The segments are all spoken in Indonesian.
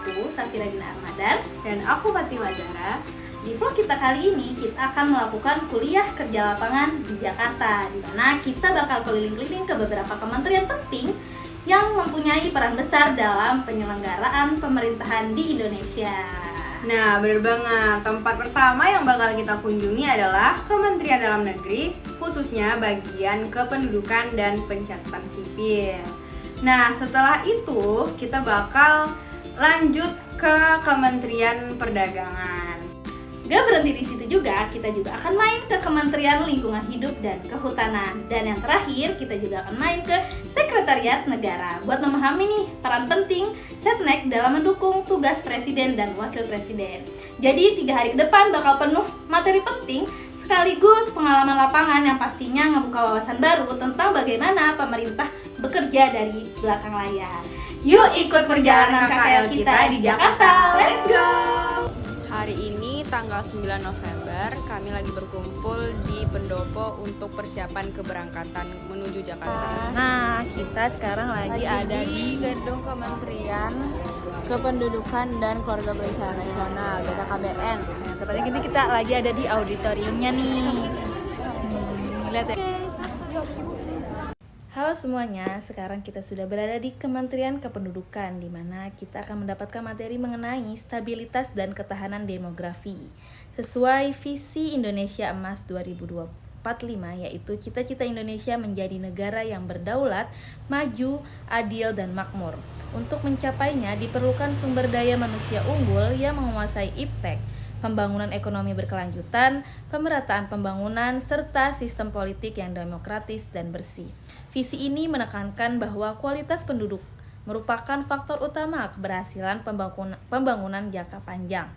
aku Safira Gina Armadan. Dan aku Fatima Zahra. Di vlog kita kali ini kita akan melakukan kuliah kerja lapangan di Jakarta, di mana kita bakal keliling-keliling ke beberapa kementerian penting yang mempunyai peran besar dalam penyelenggaraan pemerintahan di Indonesia. Nah, bener banget. Tempat pertama yang bakal kita kunjungi adalah Kementerian Dalam Negeri, khususnya bagian kependudukan dan pencatatan sipil. Nah, setelah itu kita bakal lanjut ke Kementerian Perdagangan. Gak berhenti di situ juga, kita juga akan main ke Kementerian Lingkungan Hidup dan Kehutanan. Dan yang terakhir, kita juga akan main ke Sekretariat Negara buat memahami nih peran penting Setnek dalam mendukung tugas Presiden dan Wakil Presiden. Jadi 3 hari ke depan bakal penuh materi penting sekaligus pengalaman lapangan yang pastinya ngebuka wawasan baru tentang bagaimana pemerintah bekerja dari belakang layar. Yuk ikut perjalanan KKL kita di Jakarta, let's go! Hari ini tanggal 9 November kami lagi berkumpul di Pendopo untuk persiapan keberangkatan menuju Jakarta. Nah, kita sekarang lagi ada di gedung Kementerian Kependudukan dan Keluarga Berencana Nasional (BKKBN). Nah, tepatnya gini, kita lagi ada di auditoriumnya nih. Lihat ya. Halo semuanya, sekarang kita sudah berada di Kementerian Kependudukan, di mana kita akan mendapatkan materi mengenai stabilitas dan ketahanan demografi sesuai visi Indonesia Emas 2045, yaitu cita-cita Indonesia menjadi negara yang berdaulat, maju, adil, dan makmur. Untuk mencapainya diperlukan sumber daya manusia unggul yang menguasai iptek, pembangunan ekonomi berkelanjutan, pemerataan pembangunan, serta sistem politik yang demokratis dan bersih. Visi ini menekankan bahwa kualitas penduduk merupakan faktor utama keberhasilan pembangunan jangka panjang.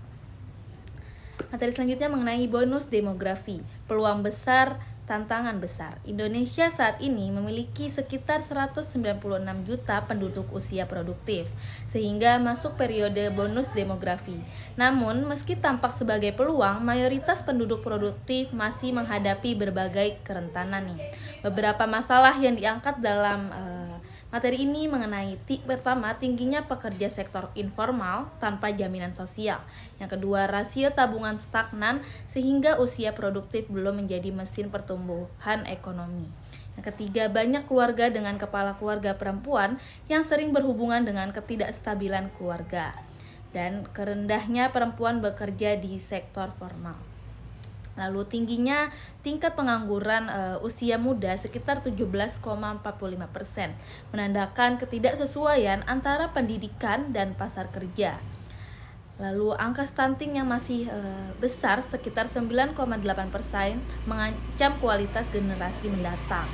Materi selanjutnya mengenai bonus demografi, peluang besar, tantangan besar. Indonesia saat ini memiliki sekitar 196 juta penduduk usia produktif, sehingga masuk periode bonus demografi. Namun, meski tampak sebagai peluang, mayoritas penduduk produktif masih menghadapi berbagai kerentanan nih. Beberapa masalah yang diangkat dalam materi ini mengenai pertama, tingginya pekerja sektor informal tanpa jaminan sosial. Yang kedua, rasio tabungan stagnan sehingga usia produktif belum menjadi mesin pertumbuhan ekonomi. Yang ketiga, banyak keluarga dengan kepala keluarga perempuan yang sering berhubungan dengan ketidakstabilan keluarga dan kerendahnya perempuan bekerja di sektor formal. Lalu tingginya tingkat pengangguran usia muda sekitar 17,45%, menandakan ketidaksesuaian antara pendidikan dan pasar kerja. Lalu angka stunting yang masih besar sekitar 9,8% mengancam kualitas generasi mendatang.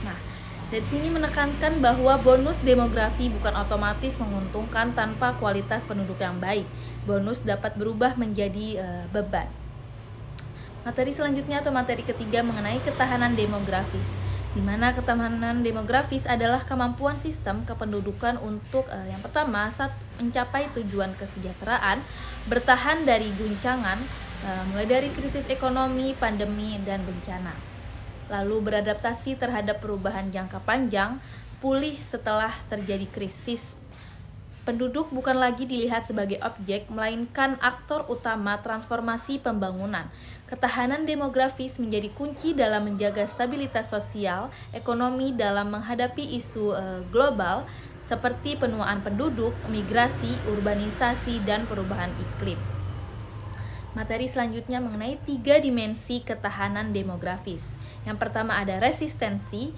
Nah, dari sini menekankan bahwa bonus demografi bukan otomatis menguntungkan tanpa kualitas penduduk yang baik. Bonus dapat berubah menjadi beban. Materi selanjutnya atau materi ketiga mengenai ketahanan demografis, di mana ketahanan demografis adalah kemampuan sistem kependudukan untuk yang pertama saat mencapai tujuan kesejahteraan, bertahan dari guncangan mulai dari krisis ekonomi, pandemi, dan bencana. Lalu beradaptasi terhadap perubahan jangka panjang, pulih setelah terjadi krisis. Penduduk bukan lagi dilihat sebagai objek, melainkan aktor utama transformasi pembangunan. Ketahanan demografis menjadi kunci dalam menjaga stabilitas sosial, ekonomi dalam menghadapi isu global seperti penuaan penduduk, migrasi, urbanisasi, dan perubahan iklim. Materi selanjutnya mengenai 3 dimensi ketahanan demografis. Yang pertama ada resistensi,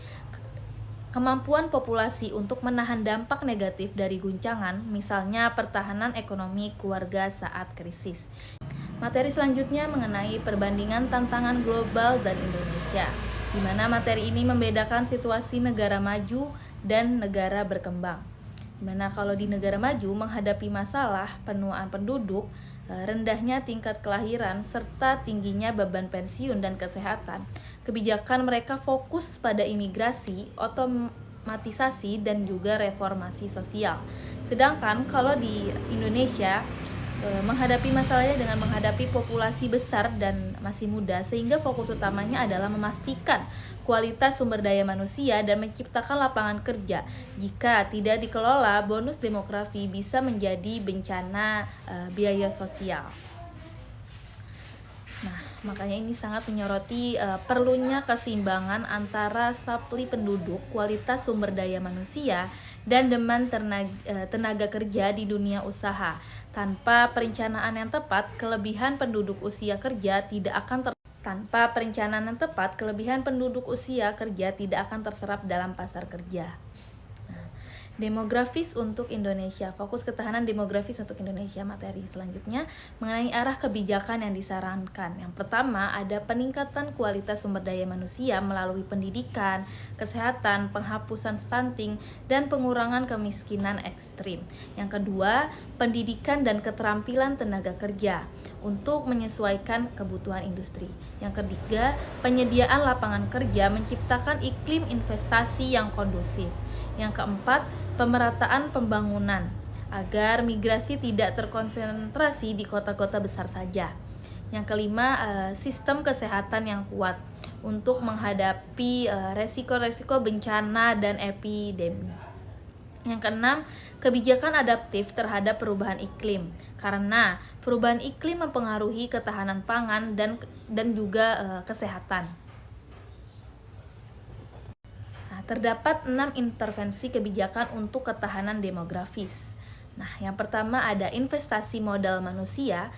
kemampuan populasi untuk menahan dampak negatif dari guncangan, misalnya pertahanan ekonomi keluarga saat krisis. Materi selanjutnya mengenai perbandingan tantangan global dan Indonesia, di mana materi ini membedakan situasi negara maju dan negara berkembang. Di mana kalau di negara maju menghadapi masalah penuaan penduduk, rendahnya tingkat kelahiran, serta tingginya beban pensiun dan kesehatan. Kebijakan mereka fokus pada imigrasi, otomatisasi, dan juga reformasi sosial. Sedangkan kalau di Indonesia, menghadapi masalahnya dengan menghadapi populasi besar dan masih muda, sehingga fokus utamanya adalah memastikan kualitas sumber daya manusia dan menciptakan lapangan kerja. Jika tidak dikelola, bonus demografi bisa menjadi bencana biaya sosial. Nah, makanya ini sangat menyoroti perlunya keseimbangan antara supply penduduk, kualitas sumber daya manusia, dan demand tenaga kerja di dunia usaha. Tanpa perencanaan yang tepat, kelebihan penduduk usia kerja tidak akan terserap dalam pasar kerja. Demografis untuk Indonesia, fokus ketahanan demografis untuk Indonesia. Materi selanjutnya mengenai arah kebijakan yang disarankan. Yang pertama, ada peningkatan kualitas sumber daya manusia melalui pendidikan, kesehatan, penghapusan stunting, dan pengurangan kemiskinan ekstrim. Yang kedua, pendidikan dan keterampilan tenaga kerja untuk menyesuaikan kebutuhan industri. Yang ketiga, penyediaan lapangan kerja menciptakan iklim investasi yang kondusif. Yang keempat, pemerataan pembangunan agar migrasi tidak terkonsentrasi di kota-kota besar saja. Yang kelima, sistem kesehatan yang kuat untuk menghadapi resiko-resiko bencana dan epidemi. Yang keenam, kebijakan adaptif terhadap perubahan iklim, karena perubahan iklim mempengaruhi ketahanan pangan dan juga kesehatan. Terdapat 6 intervensi kebijakan untuk ketahanan demografis. Nah, yang pertama ada investasi modal manusia,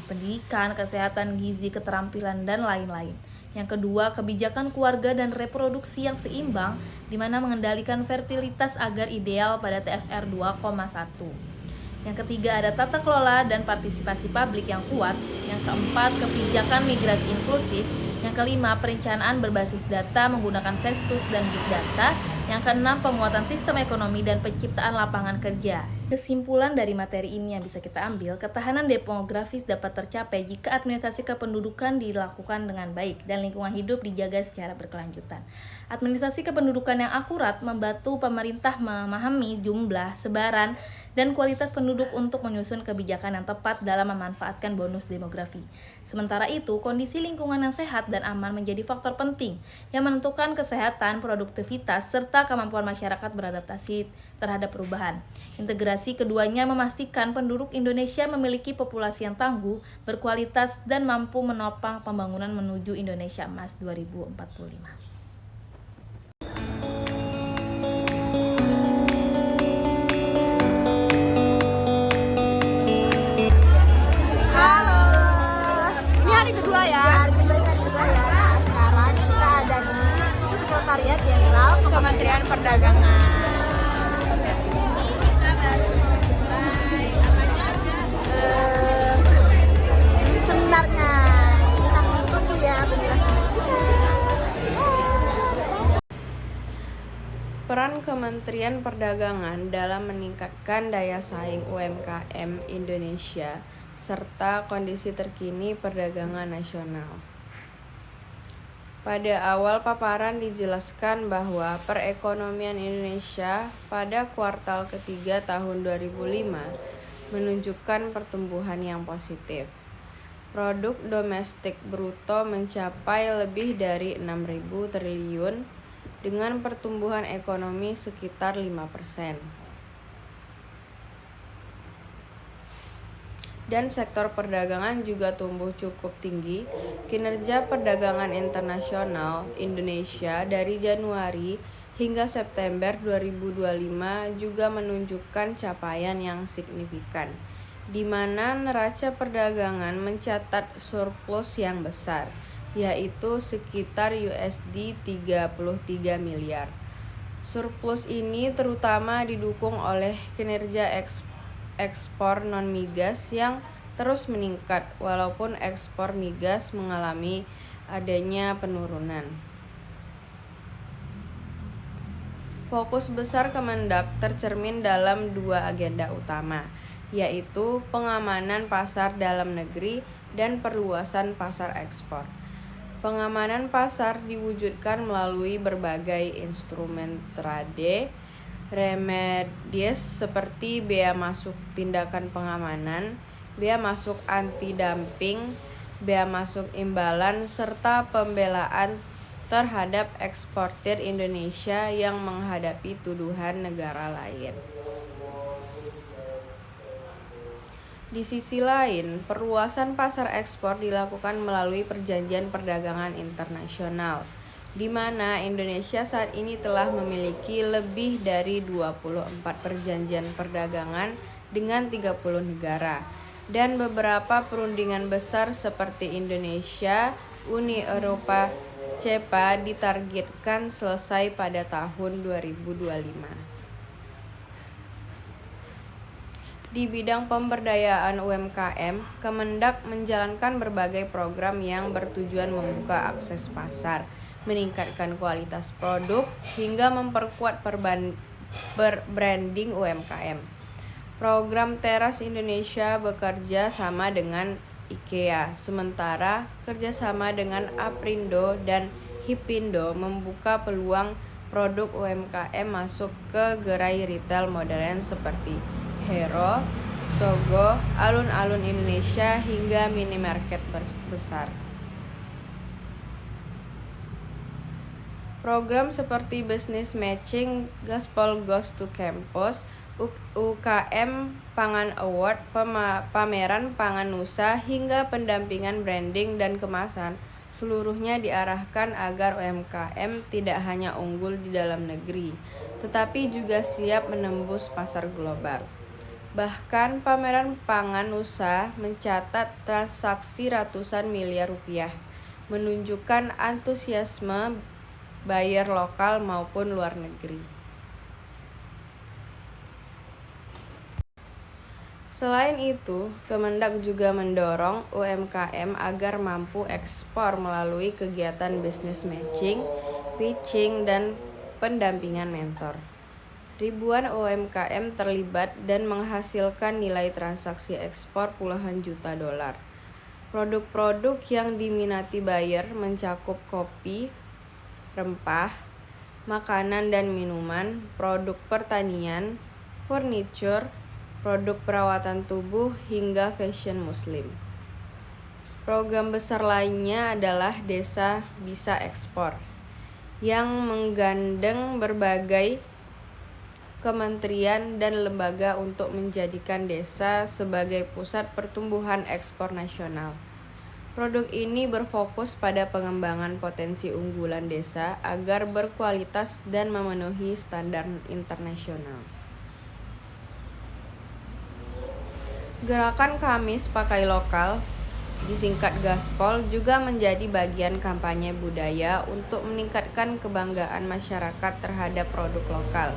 pendidikan, kesehatan, gizi, keterampilan, dan lain-lain. Yang kedua, kebijakan keluarga dan reproduksi yang seimbang, di mana mengendalikan fertilitas agar ideal pada TFR 2,1. Yang ketiga, ada tata kelola dan partisipasi publik yang kuat. Yang keempat, kebijakan migrasi inklusif. Yang kelima, perencanaan berbasis data menggunakan sensus dan big data. Yang keenam, penguatan sistem ekonomi dan penciptaan lapangan kerja. Kesimpulan dari materi ini yang bisa kita ambil, ketahanan demografis dapat tercapai jika administrasi kependudukan dilakukan dengan baik dan lingkungan hidup dijaga secara berkelanjutan. Administrasi kependudukan yang akurat membantu pemerintah memahami jumlah, sebaran, dan kualitas penduduk untuk menyusun kebijakan yang tepat dalam memanfaatkan bonus demografi. Sementara itu, kondisi lingkungan yang sehat dan aman menjadi faktor penting yang menentukan kesehatan, produktivitas, serta kemampuan masyarakat beradaptasi terhadap perubahan. Integrasi keduanya memastikan penduduk Indonesia memiliki populasi yang tangguh, berkualitas, dan mampu menopang pembangunan menuju Indonesia Emas 2045. Sekretariat Jenderal Kementerian Perdagangan. Seminarnya. Jadi nanti ditunggu ya penjelasan. Peran Kementerian Perdagangan dalam meningkatkan daya saing UMKM Indonesia serta kondisi terkini perdagangan nasional. Pada awal paparan dijelaskan bahwa perekonomian Indonesia pada kuartal ketiga tahun 2005 menunjukkan pertumbuhan yang positif. Produk domestik bruto mencapai lebih dari 6.000 triliun dengan pertumbuhan ekonomi sekitar 5%. Dan sektor perdagangan juga tumbuh cukup tinggi. Kinerja perdagangan internasional Indonesia dari Januari hingga September 2025 juga menunjukkan capaian yang signifikan, di mana neraca perdagangan mencatat surplus yang besar, yaitu sekitar USD 33 miliar. Surplus ini terutama didukung oleh kinerja ekspor non-migas yang terus meningkat walaupun ekspor migas mengalami adanya penurunan. Fokus besar Kemendak tercermin dalam 2 agenda utama, yaitu pengamanan pasar dalam negeri dan perluasan pasar ekspor. Pengamanan pasar diwujudkan melalui berbagai instrumen trade remedies seperti bea masuk tindakan pengamanan, bea masuk anti-dumping, bea masuk imbalan, serta pembelaan terhadap eksportir Indonesia yang menghadapi tuduhan negara lain. Di sisi lain, perluasan pasar ekspor dilakukan melalui perjanjian perdagangan internasional, di mana Indonesia saat ini telah memiliki lebih dari 24 perjanjian perdagangan dengan 30 negara, dan beberapa perundingan besar seperti Indonesia, Uni Eropa, CEPA ditargetkan selesai pada tahun 2025. Di bidang pemberdayaan UMKM, Kemendak menjalankan berbagai program yang bertujuan membuka akses pasar, meningkatkan kualitas produk, hingga memperkuat branding UMKM. Program Teras Indonesia bekerja sama dengan IKEA, sementara kerjasama dengan Aprindo dan Hipindo membuka peluang produk UMKM masuk ke gerai retail modern seperti Hero, Sogo, alun-alun Indonesia, hingga minimarket besar. Program seperti Business Matching, Gaspol Goes to Campus, UKM Pangan Award, pameran pangan Nusa, hingga pendampingan branding dan kemasan, seluruhnya diarahkan agar UMKM tidak hanya unggul di dalam negeri, tetapi juga siap menembus pasar global. Bahkan pameran pangan Nusa mencatat transaksi ratusan miliar rupiah, menunjukkan antusiasme buyer lokal maupun luar negeri. Selain itu, Kemendak juga mendorong UMKM agar mampu ekspor melalui kegiatan business matching, pitching, dan pendampingan mentor. Ribuan UMKM terlibat dan menghasilkan nilai transaksi ekspor puluhan juta dolar. Produk-produk yang diminati buyer mencakup kopi, rempah, makanan dan minuman, produk pertanian, furniture, produk perawatan tubuh, hingga fashion muslim. Program besar lainnya adalah Desa Bisa Ekspor, yang menggandeng berbagai kementerian dan lembaga untuk menjadikan desa sebagai pusat pertumbuhan ekspor nasional. Produk ini berfokus pada pengembangan potensi unggulan desa agar berkualitas dan memenuhi standar internasional. Gerakan Kamis Pakai Lokal, disingkat Gaspol, juga menjadi bagian kampanye budaya untuk meningkatkan kebanggaan masyarakat terhadap produk lokal.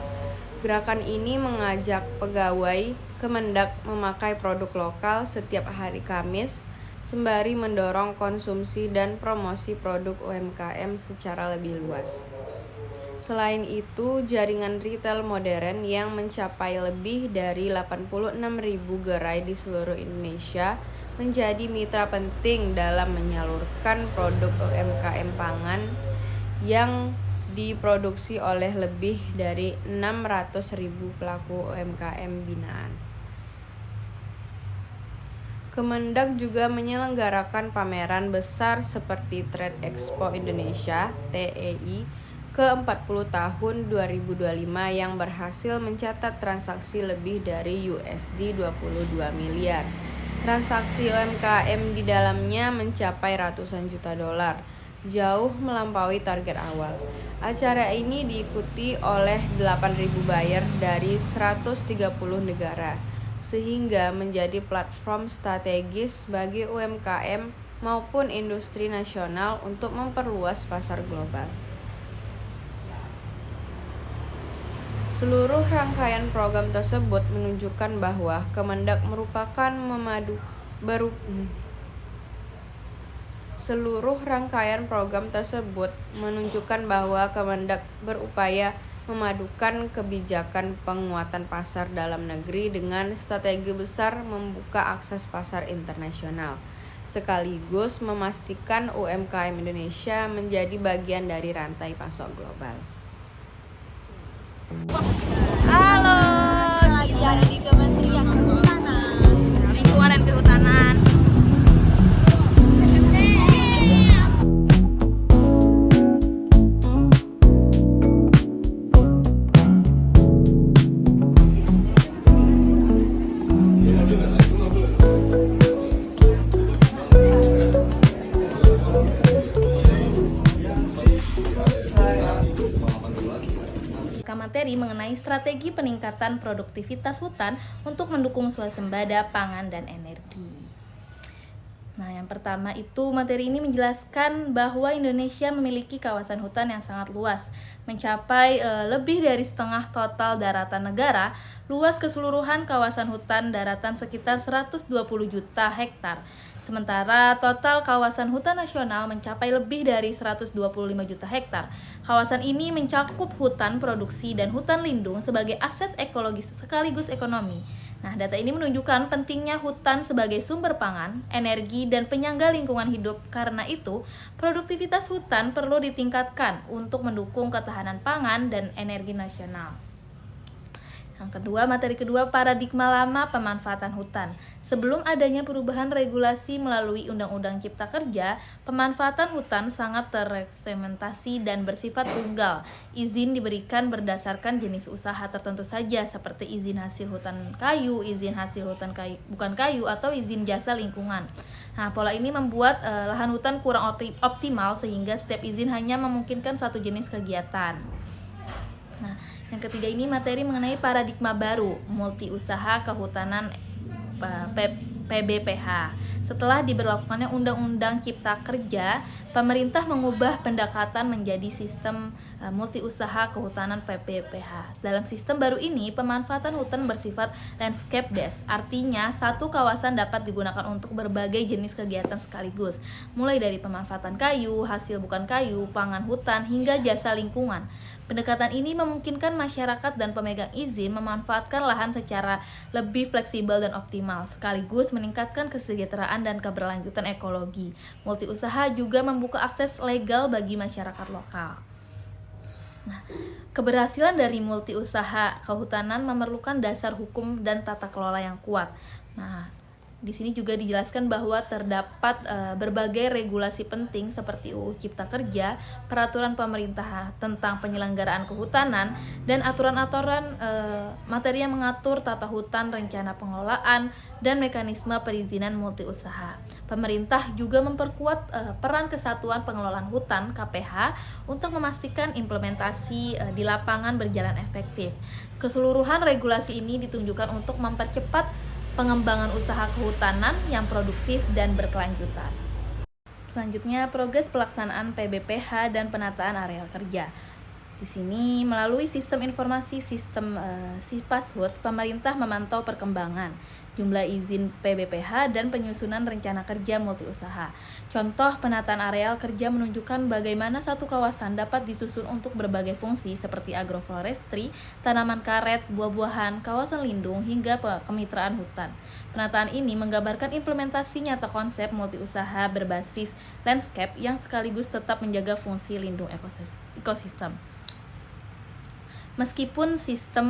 Gerakan ini mengajak pegawai Kemendak memakai produk lokal setiap hari Kamis, sembari mendorong konsumsi dan promosi produk UMKM secara lebih luas. Selain itu, jaringan retail modern yang mencapai lebih dari 86.000 gerai di seluruh Indonesia menjadi mitra penting dalam menyalurkan produk UMKM pangan yang diproduksi oleh lebih dari 600.000 pelaku UMKM binaan. Kemendak juga menyelenggarakan pameran besar seperti Trade Expo Indonesia (TEI) ke-40 tahun 2025 yang berhasil mencatat transaksi lebih dari USD 22 miliar. Transaksi UMKM di dalamnya mencapai ratusan juta dolar, jauh melampaui target awal. Acara ini diikuti oleh 8.000 buyer dari 130 negara, sehingga menjadi platform strategis bagi UMKM maupun industri nasional untuk memperluas pasar global. Seluruh rangkaian program tersebut menunjukkan bahwa Kemendak merupakan berupaya memadukan kebijakan penguatan pasar dalam negeri dengan strategi besar membuka akses pasar internasional, sekaligus memastikan UMKM Indonesia menjadi bagian dari rantai pasok global. Halo, lagi ada di Kementerian Kehutanan. Lingkungan dan Kehutanan. materi mengenai strategi peningkatan produktivitas hutan untuk mendukung swasembada pangan dan energi. Nah, yang pertama itu materi ini menjelaskan bahwa Indonesia memiliki kawasan hutan yang sangat luas, mencapai lebih dari setengah total daratan negara. Luas keseluruhan kawasan hutan daratan sekitar 120 juta hektar. Sementara total kawasan hutan nasional mencapai lebih dari 125 juta hektar. Kawasan ini mencakup hutan produksi dan hutan lindung sebagai aset ekologis sekaligus ekonomi. Nah, data ini menunjukkan pentingnya hutan sebagai sumber pangan, energi, dan penyangga lingkungan hidup. Karena itu, produktivitas hutan perlu ditingkatkan untuk mendukung ketahanan pangan dan energi nasional. Yang kedua, materi kedua, paradigma lama pemanfaatan hutan. Sebelum adanya perubahan regulasi melalui Undang-Undang Cipta Kerja, pemanfaatan hutan sangat tersementasi dan bersifat tunggal. Izin diberikan berdasarkan jenis usaha tertentu saja, seperti izin hasil hutan kayu, izin hasil hutan kayu, bukan kayu, atau izin jasa lingkungan. Nah, pola ini membuat lahan hutan kurang optimal sehingga setiap izin hanya memungkinkan satu jenis kegiatan. Nah, yang ketiga ini materi mengenai paradigma baru, multi usaha kehutanan PBPH. Setelah diberlakukannya Undang-Undang Cipta Kerja, pemerintah mengubah pendekatan menjadi sistem multi usaha kehutanan PBPH. Dalam sistem baru ini, pemanfaatan hutan bersifat landscape based, artinya satu kawasan dapat digunakan untuk berbagai jenis kegiatan sekaligus, mulai dari pemanfaatan kayu, hasil bukan kayu, pangan hutan, hingga jasa lingkungan. Pendekatan ini memungkinkan masyarakat dan pemegang izin memanfaatkan lahan secara lebih fleksibel dan optimal, sekaligus meningkatkan kesejahteraan dan keberlanjutan ekologi. Multi usaha juga membuka akses legal bagi masyarakat lokal. Nah, keberhasilan dari multi usaha kehutanan memerlukan dasar hukum dan tata kelola yang kuat. Nah, di sini juga dijelaskan bahwa terdapat berbagai regulasi penting seperti UU Cipta Kerja, peraturan pemerintah tentang penyelenggaraan kehutanan, dan aturan-aturan materi yang mengatur tata hutan, rencana pengelolaan, dan mekanisme perizinan multi usaha. Pemerintah juga memperkuat peran Kesatuan Pengelolaan Hutan (KPH) untuk memastikan implementasi di lapangan berjalan efektif. Keseluruhan regulasi ini ditunjukkan untuk mempercepat pengembangan usaha kehutanan yang produktif dan berkelanjutan. Selanjutnya, progres pelaksanaan PBPH dan penataan areal kerja. Di sini, melalui sistem informasi sistem Sipashut, pemerintah memantau perkembangan jumlah izin PBPH dan penyusunan rencana kerja multi usaha. Contoh penataan areal kerja menunjukkan bagaimana satu kawasan dapat disusun untuk berbagai fungsi seperti agroforestry, tanaman karet, buah-buahan, kawasan lindung, hingga kemitraan hutan. Penataan ini menggambarkan implementasi nyata konsep multi usaha berbasis landscape yang sekaligus tetap menjaga fungsi lindung ekosistem. Meskipun sistem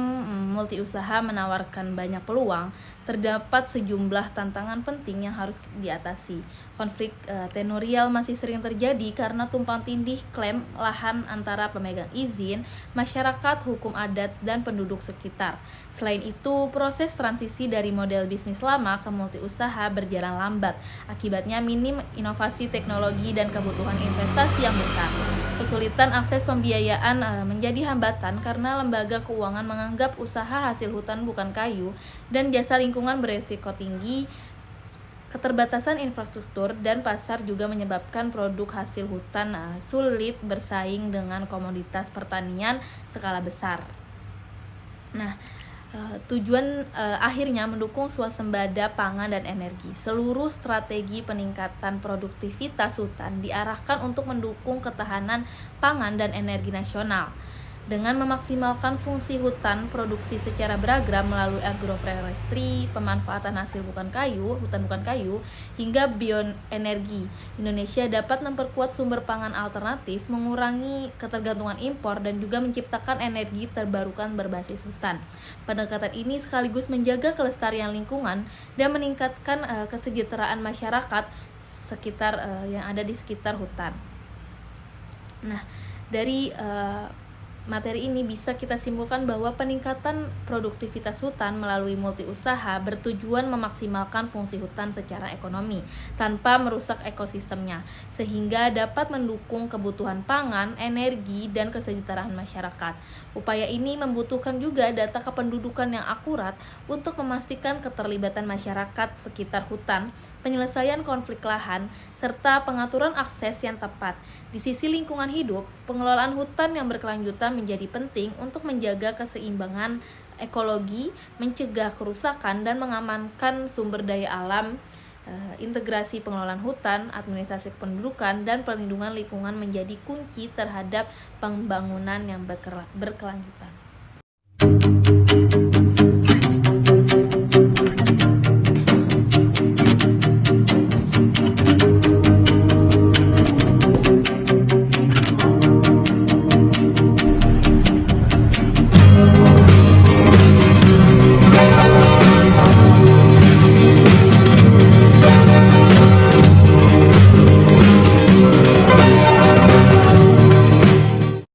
multi usaha menawarkan banyak peluang, terdapat sejumlah tantangan penting yang harus diatasi. Konflik tenurial masih sering terjadi karena tumpang tindih klaim lahan antara pemegang izin, masyarakat, hukum adat, dan penduduk sekitar. Selain itu, proses transisi dari model bisnis lama ke multi usaha berjalan lambat. Akibatnya minim inovasi teknologi dan kebutuhan investasi yang besar. Kesulitan akses pembiayaan menjadi hambatan karena lembaga keuangan menganggap usaha hasil hutan bukan kayu dan jasa lingkungan beresiko tinggi. Keterbatasan infrastruktur dan pasar juga menyebabkan produk hasil hutan sulit bersaing dengan komoditas pertanian skala besar. Nah, tujuan akhirnya mendukung swasembada pangan dan energi. Seluruh strategi peningkatan produktivitas hutan diarahkan untuk mendukung ketahanan pangan dan energi nasional. Dengan memaksimalkan fungsi hutan produksi secara beragam melalui agroforestry, pemanfaatan hasil hutan bukan kayu, hingga bioenergi, Indonesia dapat memperkuat sumber pangan alternatif, mengurangi ketergantungan impor, dan juga menciptakan energi terbarukan berbasis hutan. Pendekatan ini sekaligus menjaga kelestarian lingkungan dan meningkatkan kesejahteraan masyarakat sekitar yang ada di sekitar hutan. Nah, dari materi ini bisa kita simpulkan bahwa peningkatan produktivitas hutan melalui multiusaha bertujuan memaksimalkan fungsi hutan secara ekonomi tanpa merusak ekosistemnya, sehingga dapat mendukung kebutuhan pangan, energi, dan kesejahteraan masyarakat. Upaya ini membutuhkan juga data kependudukan yang akurat untuk memastikan keterlibatan masyarakat sekitar hutan, penyelesaian konflik lahan, serta pengaturan akses yang tepat. Di sisi lingkungan hidup, pengelolaan hutan yang berkelanjutan menjadi penting untuk menjaga keseimbangan ekologi, mencegah kerusakan, dan mengamankan sumber daya alam. Integrasi pengelolaan hutan, administrasi kependudukan, dan perlindungan lingkungan menjadi kunci terhadap pembangunan yang berkelanjutan.